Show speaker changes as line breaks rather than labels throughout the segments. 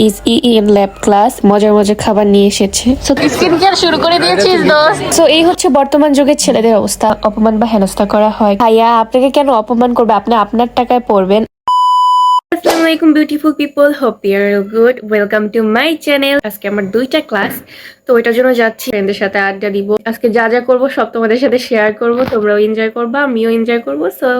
Is EN lab class. মজার মজার খাবার নিয়ে এসেছে।
স্কিন কেয়ার শুরু করে দিয়েছিস দোস্ত।
সো এই হচ্ছে বর্তমান যুগের ছেলেদের অবস্থা, অপমান বা হেনস্থা করা হয়। ভাইয়া আপনাকে কেন অপমান করবে, আপনি আপনার টাকায় পড়বেন। আসসালামু আলাইকুম beautiful people, hope you are good. Welcome to my channel. আজকে আমার 2টা ক্লাস, তো ওইটার জন্য যাচ্ছি, ফ্রেন্ডদের সাথে আড্ডা দিব। আজকে যা যা করবো সব তোমাদের সাথে শেয়ার করবো, তোমরাও এনজয় করবা, আমিও এনজয় করবো। সো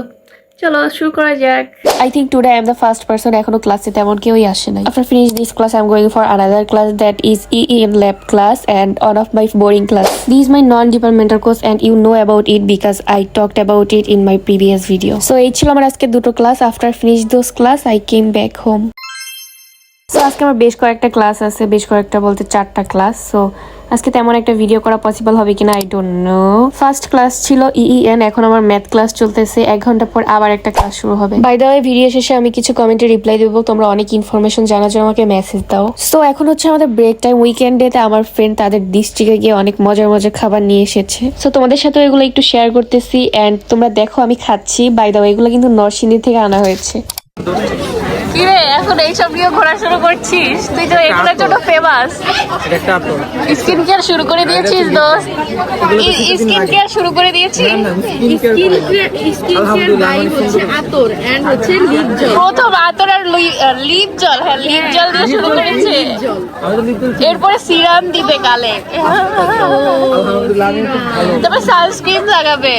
চলো শুরু করা যাক। I think today I am the first person এখনো ক্লাসে তেমন কেউই আসে নাই। After finish this class I am going for another class that is EEM lab class and one of my boring class. This is my non-departmental course and you know about it because I talked about it in my previous video. So এই ছিল আমার আজকে দুটো class. After finish those class I came back home. So আজকে আমার বেশ কয়েকটা class আছে, বেশ কয়েকটা বলতে 4টা ক্লাস। সো আজকে তেমন একটা ভিডিও করা পসিবল হবে কিনা I don't know. First class ছিল ইএন, এখন আমার ম্যাথ ক্লাস চলতেছে। 1 ঘন্টা পর আবার একটা ক্লাস শুরু হবে। বাই দ্য ওয়ে ভিডিও শেষে আমি কিছু কমেন্টে রিপ্লাই দেবো, তোমরা অনেক ইনফরমেশন জানার জন্য আমাকে মেসেজ দাও। সো এখন হচ্ছে আমাদের ব্রেক টাইম। উইকেন্ডেতে আমার ফ্রেন্ড তাদের ডিস্ট্রিক্টে গিয়ে অনেক মজার মজার খাবার নিয়ে এসেছে। সো তোমাদের সাথে এগুলো একটু শেয়ার করতেছি এন্ড তোমরা দেখো আমি খাচ্ছি। বাই দ্য ওয়ে এগুলো কিন্তু নরসিংদী থেকে আনা হয়েছে।
কিরে এখন এইসব নিয়ে ঘোরা শুরু করছিস? তুই তো এগুলোর জন্য ফেমাস। স্কিন কেয়ার শুরু করে দিয়েছিস দোস্ত। স্কিন কেয়ার শুরু করে দিয়েছিস।
আতর এন্ড হচ্ছে লিপ জল।
প্রথম আতর আর লিপ জল। হ্যাঁ, লিপ জল দিয়ে শুরু করেছে। এরপরে সিরাম দিবে গালে, তারপর সানস্ক্রিন লাগাবে।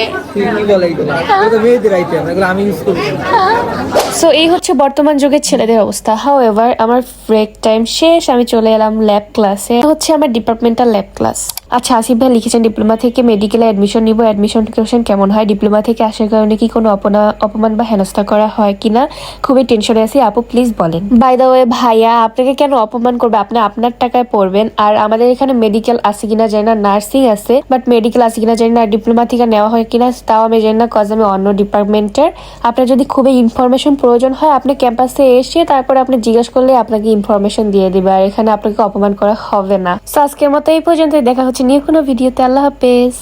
সো এই হচ্ছে বর্তমান যুগের ছেলেদের অবস্থা। হাউএভার আমার ব্রেক টাইম শেষ, আমি চলে এলাম ল্যাব ক্লাসে। হচ্ছে আমার ডিপার্টমেন্টাল ল্যাব ক্লাস। আচ্ছা, আসিফ ভাই লিখেছেন ডিপ্লোমা থেকে মেডিকেলে অ্যাডমিশন নিব, অ্যাডমিশন কোশ্চেন কেমন হয়, ডিপ্লোমা থেকে আসার কারণে কি কোনো অপমান বা হেনস্থা করা হয় কিনা, খুবই টেনশনে আছি আপু প্লিজ বলেন। বাই দ্য ওয়ে ভাইয়া আপনাকে কেন অপমান করবে, আপনি আপনার টাকায় পড়বেন। আর আমাদের এখানে মেডিকেল আছে কিনা জানি না, নার্সিং আছে বাট মেডিকেল আছে কিনা জানি না, ডিপ্লোমা থেকে নেওয়া হয় কিনা তাও আমি জানি না, কজ আমি অন্য ডিপার্টমেন্টের। আপনার যদি খুবই ইনফরমেশন প্রয়োজন হয় আপনি ক্যাম্পাসে এসে তারপর আপনি জিজ্ঞেস করলে আপনাকে ইনফরমেশন দিয়ে দিবে, আর এখানে আপনাকে অপমান করা হবে না। সো আজকের মতো এই পর্যন্ত, দেখা হচ্ছে নিউ কোনো ভিডিওতে। আল্লাহ হাফেজ।